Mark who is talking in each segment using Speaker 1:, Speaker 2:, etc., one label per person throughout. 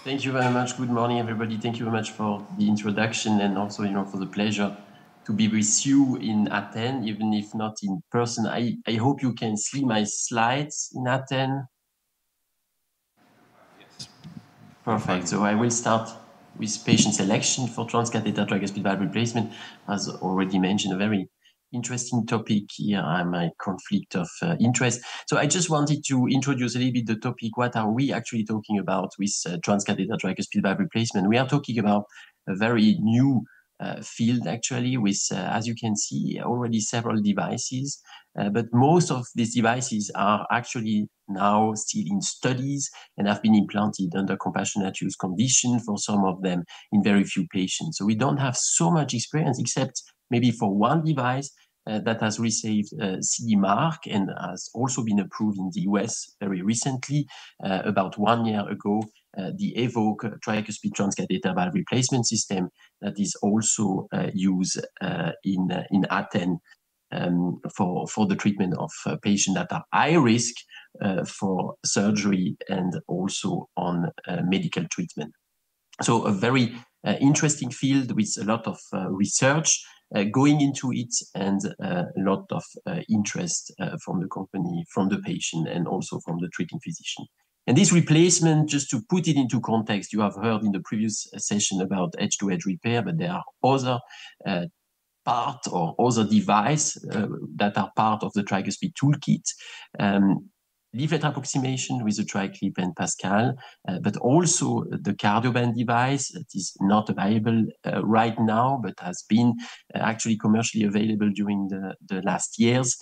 Speaker 1: Thank you very much. Good morning, everybody. Thank you very much for the introduction and also, for the pleasure to be with you in Athens, even if not in person. I hope you can see my slides in Athens.
Speaker 2: Yes.
Speaker 1: Perfect. So I will start with patient selection for transcatheter tricuspid valve replacement. As already mentioned, a very interesting topic here. I'm a conflict of interest. So I just wanted to introduce a little bit the topic. What are we actually talking about with transcatheter tricuspid valve replacement? We are talking about a very new field actually with, as you can see, already several devices. But most of these devices are actually now still in studies and have been implanted under compassionate use condition for some of them in very few patients. So we don't have so much experience except maybe for one device that has received CE mark and has also been approved in the US very recently, about 1 year ago, the Evoke tricuspid transcatheter valve replacement system that is also used in Athens for the treatment of patients that are high risk for surgery and also on medical treatment. So a very interesting field with a lot of research going into it and a lot of interest from the company, from the patient, and also from the treating physician. And this replacement, just to put it into context, you have heard in the previous session about edge-to-edge repair, but there are other part or other device that are part of the tricuspid toolkit. Leaflet approximation with the TriClip and Pascal, but also the cardioband device that is not available right now, but has been actually commercially available during the last years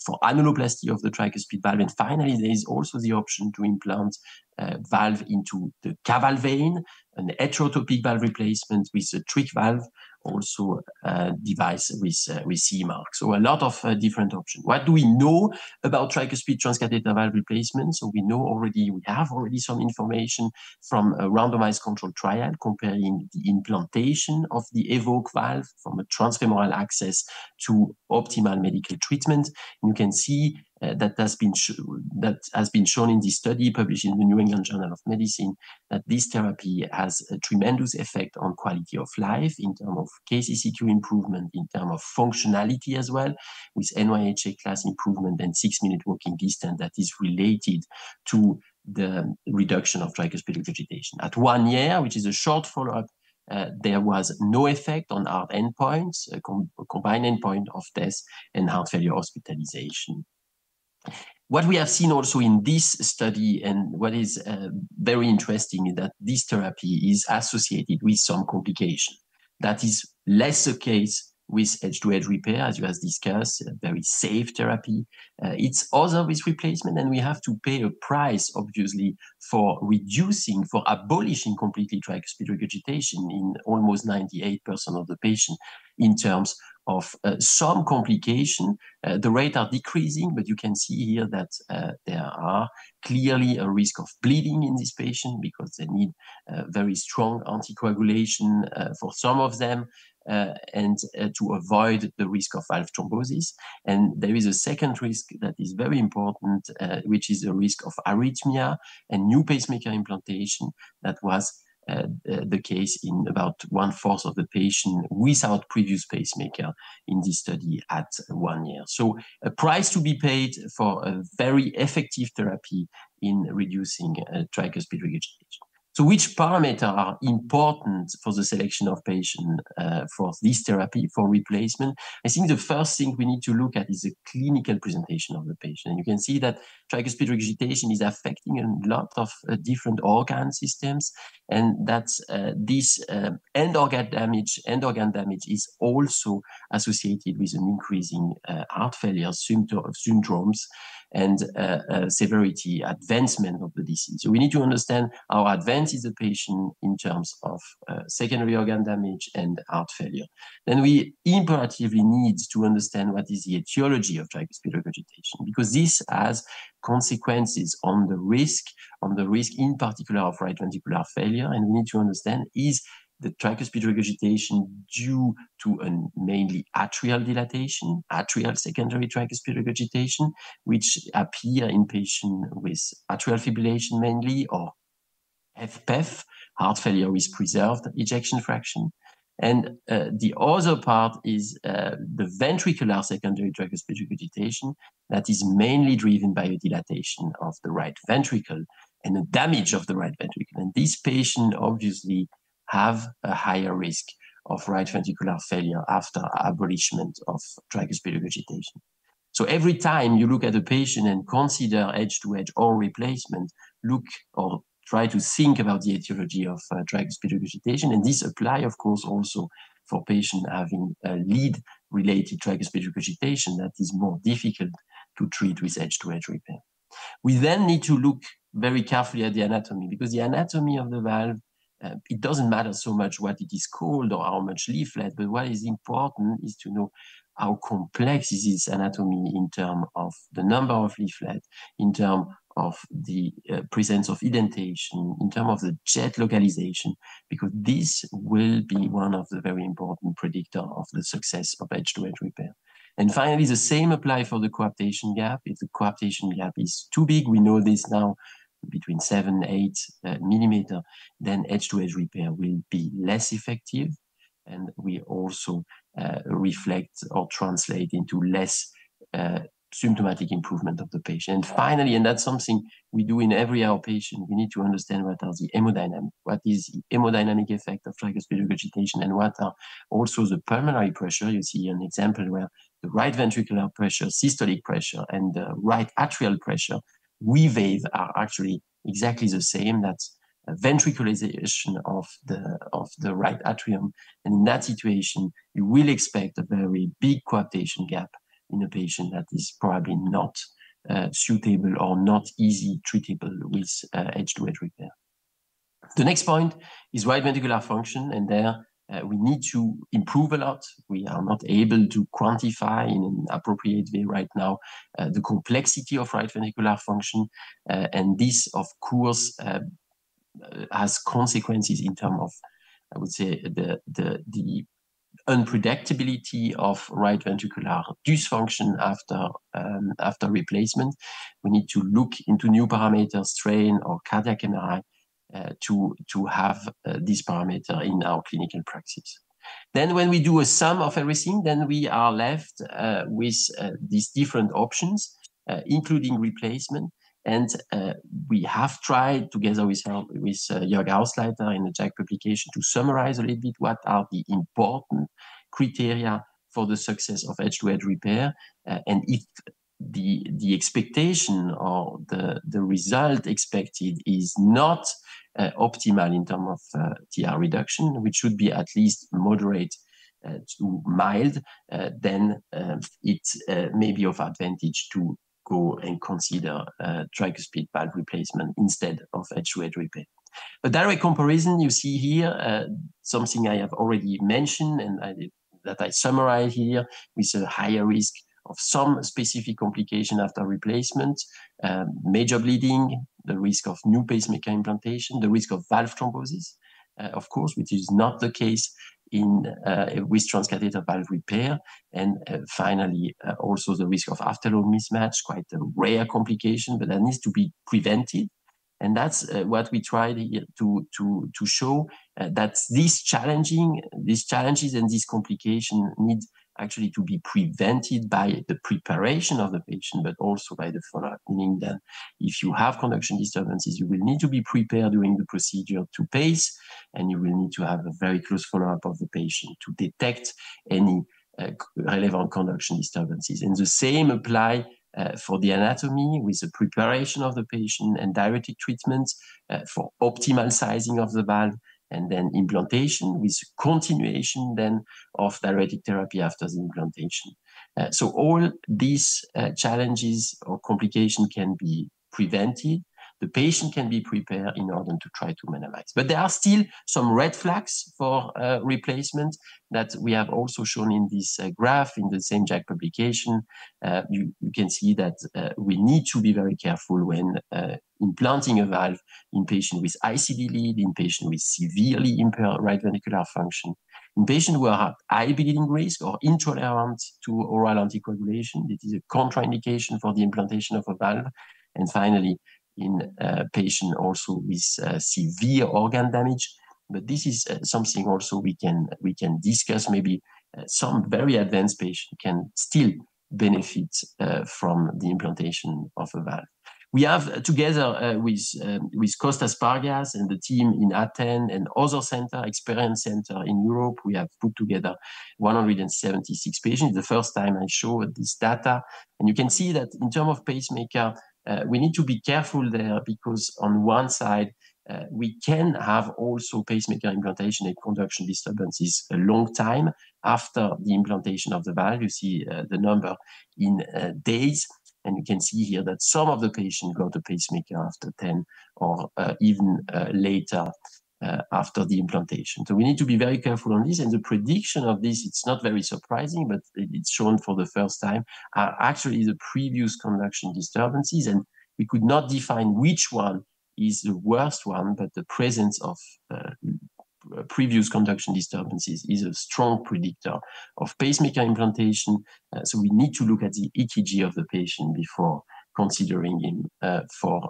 Speaker 1: for annuloplasty of the tricuspid valve. And finally, there is also the option to implant valve into the caval vein, an heterotopic valve replacement with a trick valve, also a device with CE mark. So a lot of different options. What do we know about tricuspid transcatheter valve replacement? So we have already some information from a randomized controlled trial comparing the implantation of the Evoke valve from a transfemoral access to optimal medical treatment. And you can see that has been shown in this study published in the New England Journal of Medicine that this therapy has a tremendous effect on quality of life in terms of KCCQ improvement, in terms of functionality as well, with NYHA class improvement and 6-minute walking distance that is related to the reduction of tricuspid regurgitation. At 1 year, which is a short follow-up, there was no effect on hard endpoints, a combined endpoint of death and heart failure hospitalization. What we have seen also in this study, and what is very interesting, is that this therapy is associated with some complication. That is less the case with edge-to-edge repair, as you have discussed, a very safe therapy. It's other with replacement, and we have to pay a price, obviously, for abolishing completely tricuspid regurgitation in almost 98% of the patient in terms of some complication. The rate are decreasing, but you can see here that there are clearly a risk of bleeding in this patient because they need very strong anticoagulation for some of them and to avoid the risk of valve thrombosis. And there is a second risk that is very important, which is the risk of arrhythmia and new pacemaker implantation that was the case in about 1/4 of the patient without previous pacemaker in this study at 1 year. So a price to be paid for a very effective therapy in reducing tricuspid regurgitation. So which parameters are important for the selection of patient for this therapy, for replacement? I think the first thing we need to look at is the clinical presentation of the patient. And you can see that tricuspid regurgitation is affecting a lot of different organ systems, and that this end organ damage is also associated with an increasing heart failure syndromes and severity, advancement of the disease. So we need to understand how advanced is the patient in terms of secondary organ damage and heart failure. Then we imperatively need to understand what is the etiology of tricuspid regurgitation, because this has consequences on the risk in particular of right ventricular failure. And we need to understand, is the tricuspid regurgitation due to a mainly atrial dilatation, atrial secondary tricuspid regurgitation, which appear in patients with atrial fibrillation mainly, or HFpEF, heart failure with preserved ejection fraction. And the other part is the ventricular secondary tricuspid regurgitation that is mainly driven by a dilatation of the right ventricle and a damage of the right ventricle. And these patients obviously have a higher risk of right ventricular failure after abolishment of tricuspid regurgitation. So every time you look at a patient and consider edge-to-edge or replacement, look or try to think about the etiology of tricuspid regurgitation. And this applies, of course, also for patients having a lead-related tricuspid regurgitation that is more difficult to treat with edge-to-edge repair. We then need to look very carefully at the anatomy, because the anatomy of the valve, it doesn't matter so much what it is called or how much leaflet, but what is important is to know how complex is its anatomy in terms of the number of leaflets, in terms of the presence of indentation, in terms of the jet localization, because this will be one of the very important predictors of the success of edge-to-edge repair. And finally, the same applies for the coaptation gap. If the coaptation gap is too big, we know this now, between 7, 8 millimeter, then edge-to-edge repair will be less effective. And we also reflect or translate into less symptomatic improvement of the patient. And finally, and that's something we do in every outpatient, we need to understand what are the hemodynamic, what is the hemodynamic effect of tricuspid regurgitation, and what are also the pulmonary pressure. You see an example where the right ventricular pressure, systolic pressure, and the right atrial pressure, we wave are actually exactly the same. That's a ventricularization of the right atrium. And in that situation, you will expect a very big coaptation gap in a patient that is probably not suitable or not easy treatable with edge-to-edge repair. The next point is right ventricular function, and there we need to improve a lot. We are not able to quantify in an appropriate way right now the complexity of right ventricular function, and this, of course, has consequences in terms of, I would say, the unpredictability of right ventricular dysfunction after replacement. We need to look into new parameters, strain or cardiac MRI, to have this parameter in our clinical practice. Then when we do a sum of everything, then we are left with these different options, including replacement. And we have tried, together with Jörg Hausleiter in the JACC publication, to summarize a little bit what are the important criteria for the success of edge-to-edge repair. And if the expectation or the result expected is not optimal in terms of TR reduction, which should be at least moderate to mild, then it may be of advantage to go and consider tricuspid valve replacement instead of edge-to-edge repair. A direct comparison, you see here, something I have already mentioned and that I summarize here, with a higher risk of some specific complication after replacement, major bleeding, the risk of new pacemaker implantation, the risk of valve thrombosis, of course, which is not the case with transcatheter valve repair, and finally also the risk of afterload mismatch, quite a rare complication, but that needs to be prevented. And that's what we tried here to show, that these challenges and these complications need actually to be prevented by the preparation of the patient, but also by the follow-up, meaning that if you have conduction disturbances, you will need to be prepared during the procedure to pace, and you will need to have a very close follow-up of the patient to detect any relevant conduction disturbances. And the same apply for the anatomy, with the preparation of the patient and diuretic treatments for optimal sizing of the valve, and then implantation with continuation then of diuretic therapy after the implantation. So all these challenges or complications can be prevented. The patient can be prepared in order to try to minimize. But there are still some red flags for replacement that we have also shown in this graph in the same JACC publication. You can see that we need to be very careful when implanting a valve in patients with ICD lead, in patients with severely impaired right ventricular function, in patients who are at high bleeding risk or intolerant to oral anticoagulation. It is a contraindication for the implantation of a valve. And finally, in patients also with severe organ damage. But this is something also we can discuss. Maybe some very advanced patients can still benefit from the implantation of a valve. We have together with Costas Spargas and the team in Athens and other experience center in Europe, we have put together 176 patients. The first time I showed this data, and you can see that in terms of pacemaker, we need to be careful there, because on one side, we can have also pacemaker implantation and conduction disturbances a long time after the implantation of the valve. You see the number in days, and you can see here that some of the patients got a pacemaker after 10 or even later after the implantation. So we need to be very careful on this, and the prediction of this, it's not very surprising, but it's shown for the first time, are actually the previous conduction disturbances, and we could not define which one is the worst one, but the presence of previous conduction disturbances is a strong predictor of pacemaker implantation. So we need to look at the EKG of the patient before considering him for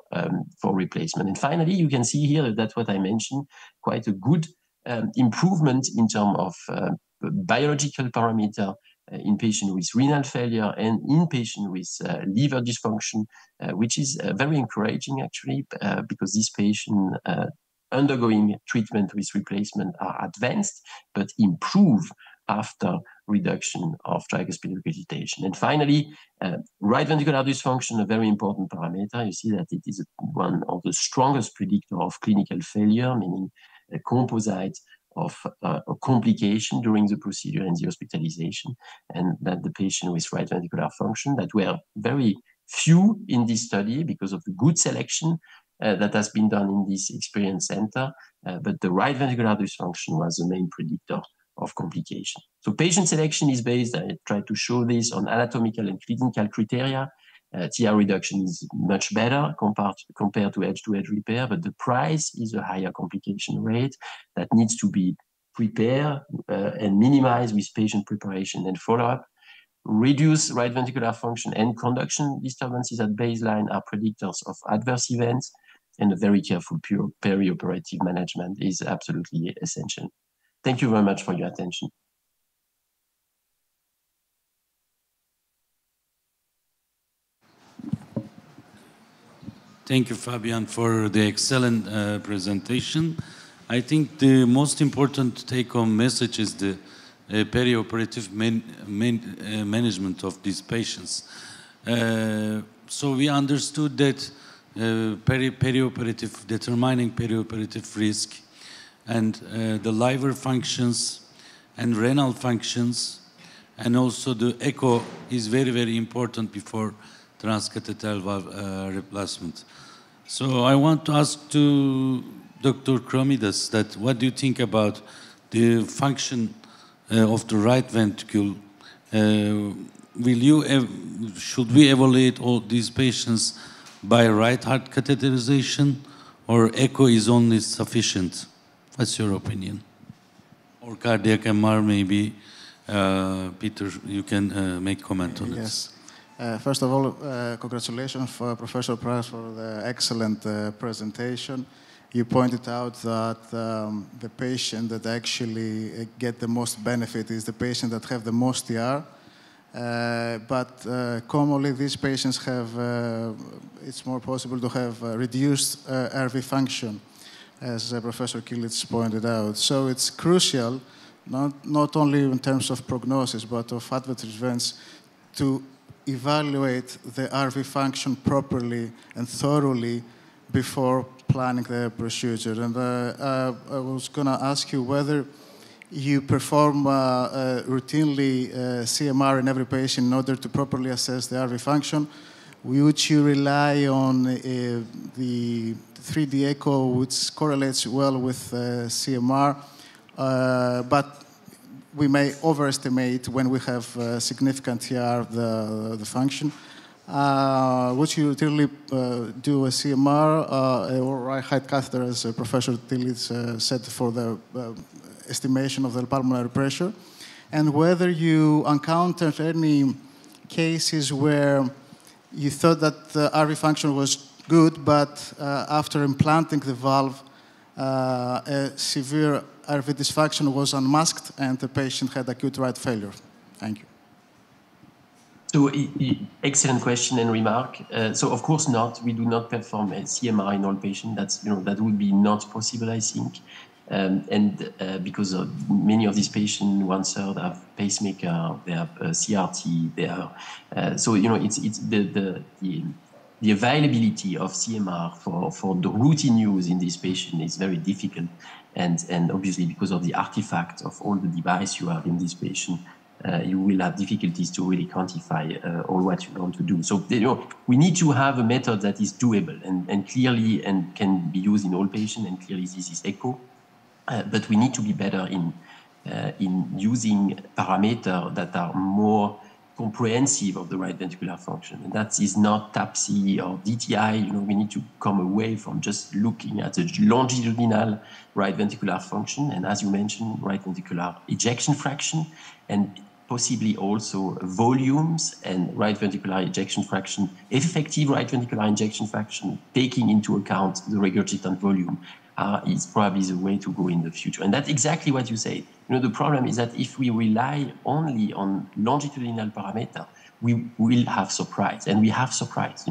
Speaker 1: replacement. And finally, you can see here that what I mentioned, quite a good improvement in terms of biological parameter in patients with renal failure and in patients with liver dysfunction, which is very encouraging actually, because these patients undergoing treatment with replacement are advanced, but improve after reduction of tricuspid regurgitation. And finally, right ventricular dysfunction, a very important parameter. You see that it is one of the strongest predictor of clinical failure, meaning a composite of a complication during the procedure and the hospitalization, and that the patient with right ventricular function, that were very few in this study because of the good selection that has been done in this experience center, but the right ventricular dysfunction was the main predictor of complication. So patient selection is based, I tried to show this, on anatomical and clinical criteria. TR reduction is much better compared to edge-to-edge repair, but the price is a higher complication rate that needs to be prepared and minimized with patient preparation and follow-up. Reduce right ventricular function and conduction disturbances at baseline are predictors of adverse events, and a very careful perioperative management is absolutely essential. Thank you very much for your attention.
Speaker 2: Thank you, Fabian, for the excellent presentation. I think the most important take-home message is the perioperative management of these patients. So we understood that determining perioperative risk and the liver functions and renal functions, and also the echo is very, very important before transcatheter valve replacement. So I want to ask to Dr. Kromidas that what do you think about the function of the right ventricle? Should we evaluate all these patients by right heart catheterization, or echo is only sufficient? What's your opinion? Or cardiac MR, maybe. Peter, you can make comment on
Speaker 3: yes. First of all, congratulations for Professor Praz for the excellent presentation. You pointed out that the patient that actually get the most benefit is the patient that have the most TR. But commonly these patients have, it's more possible to have reduced RV function, as Professor Kilic pointed out. So it's crucial, not only in terms of prognosis, but of adverse events, to evaluate the RV function properly and thoroughly before planning the procedure. And I was going to ask you whether you perform routinely CMR in every patient in order to properly assess the RV function. Would you rely on the 3D echo, which correlates well with CMR, but we may overestimate when we have significant TR the function? Would you routinely do a CMR or right height catheter, as Professor Tillitz said, for the estimation of the pulmonary pressure? And whether you encountered any cases where you thought that the RV function was good, but after implanting the valve, a severe RV dysfunction was unmasked and the patient had acute right failure. Thank you.
Speaker 1: So, excellent question and remark. So, of course not. We do not perform a CMR in all patients. That's, that would be not possible, I think. Because many of these patients, 1/3 have pacemaker, they have CRT, they are. So, it's the availability of CMR for the routine use in this patient is very difficult. And obviously, because of the artifact of all the device you have in this patient, you will have difficulties to really quantify all what you want to do. So, we need to have a method that is doable and clearly and can be used in all patients, and clearly this is echo. But we need to be better in using parameters that are more comprehensive of the right ventricular function. And that is not TAPSE or DTI. We need to come away from just looking at the longitudinal right ventricular function. And as you mentioned, right ventricular ejection fraction, and possibly also volumes and right ventricular ejection fraction, effective right ventricular ejection fraction, taking into account the regurgitant volume, is probably the way to go in the future. And that's exactly what you say. The problem is that if we rely only on longitudinal parameter, we will have surprise. And we have surprise.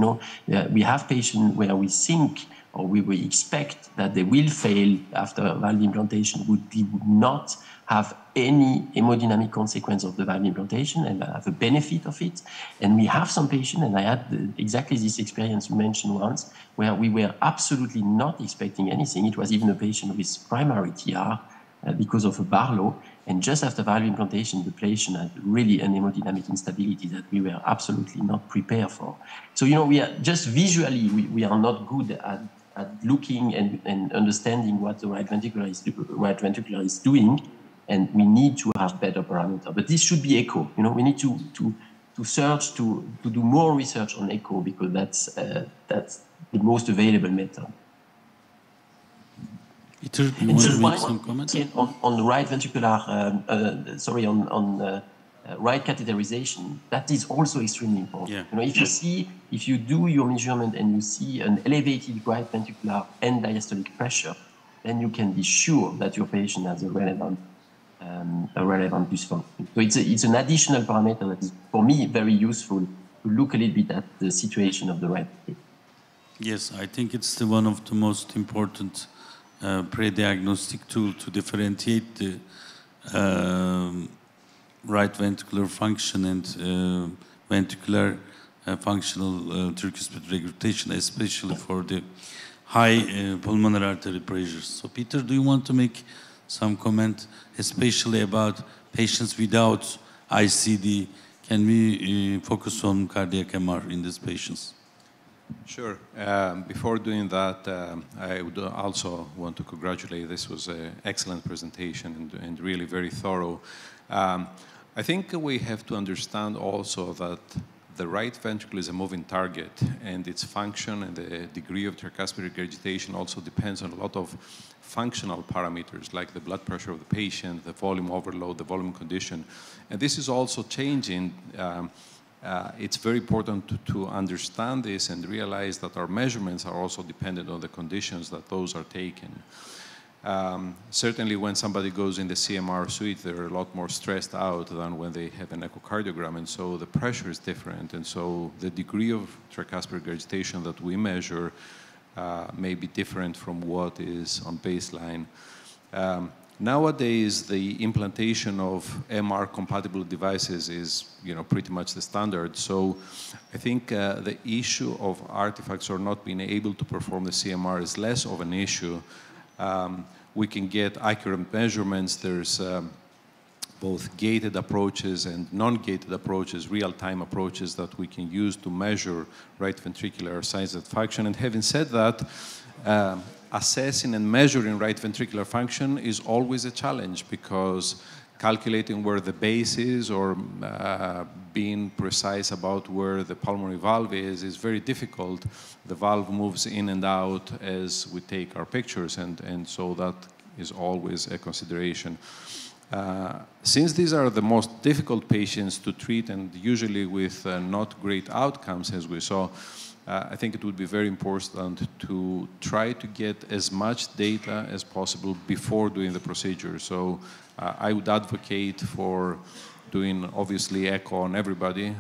Speaker 1: We have patients where we think or we expect that they will fail after valve implantation, would not have any hemodynamic consequence of the valve implantation and have a benefit of it. And we have some patients, and I had exactly this experience you mentioned once, where we were absolutely not expecting anything. It was even a patient with primary TR because of a Barlow. And just after valve implantation, the patient had really an hemodynamic instability that we were absolutely not prepared for. So, we are just visually, we are not good at looking and understanding what the right ventricular is doing. And we need to have better parameters. But this should be echo. We need to search, to do more research on echo, because that's the most available method.
Speaker 2: Peter, do you want to make some comments?
Speaker 1: On the right ventricular, right catheterization, that is also extremely important. Yeah. If you do your measurement and you see an elevated right ventricular and diastolic pressure, then you can be sure that your patient has a relevant dysfunction. So it's an additional parameter that is, for me, very useful to look a little bit at the situation of the right ventricle.
Speaker 2: Yes, I think it's one of the most important pre-diagnostic tool to differentiate the right ventricular function and ventricular functional tricuspid regurgitation, especially for the high pulmonary artery pressures. So, Peter, do you want to make some comment, especially about patients without ICD? Can we focus on cardiac MR in these patients?
Speaker 4: Sure. Before doing that, I would also want to congratulate. This was an excellent presentation and really very thorough. I think we have to understand also that the right ventricle is a moving target, and its function and the degree of tricuspid regurgitation also depends on a lot of functional parameters, like the blood pressure of the patient, the volume overload, the volume condition. And this is also changing. It's very important to understand this and realize that our measurements are also dependent on the conditions that those are taken. Certainly when somebody goes in the CMR suite, they're a lot more stressed out than when they have an echocardiogram, and so the pressure is different, and so the degree of tricuspid regurgitation that we measure may be different from what is on baseline. Nowadays, the implantation of MR-compatible devices is, pretty much the standard. So I think the issue of artifacts or not being able to perform the CMR is less of an issue. We can get accurate measurements. There's both gated approaches and non-gated approaches, real-time approaches that we can use to measure right ventricular signs of function. And having said that, assessing and measuring right ventricular function is always a challenge, because calculating where the base is or being precise about where the pulmonary valve is very difficult. The valve moves in and out as we take our pictures, and so that is always a consideration. Since these are the most difficult patients to treat and usually with not great outcomes, as we saw, I think it would be very important to try to get as much data as possible before doing the procedure. So I would advocate for doing obviously echo on everybody,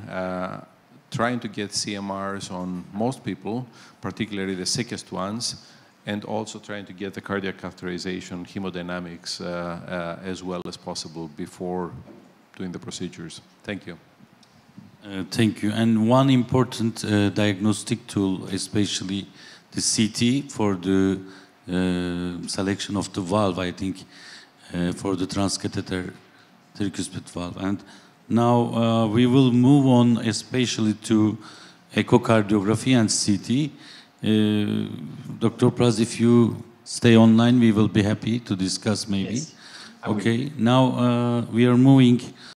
Speaker 4: trying to get CMRs on most people, particularly the sickest ones, and also trying to get the cardiac catheterization, hemodynamics as well as possible before doing the procedures. Thank you.
Speaker 2: Thank you. And one important diagnostic tool, especially the CT for the selection of the valve, I think, for the transcatheter tricuspid valve. And now we will move on especially to echocardiography and CT. Dr. Praz, if you stay online, we will be happy to discuss maybe.
Speaker 1: Yes,
Speaker 2: okay, now we are moving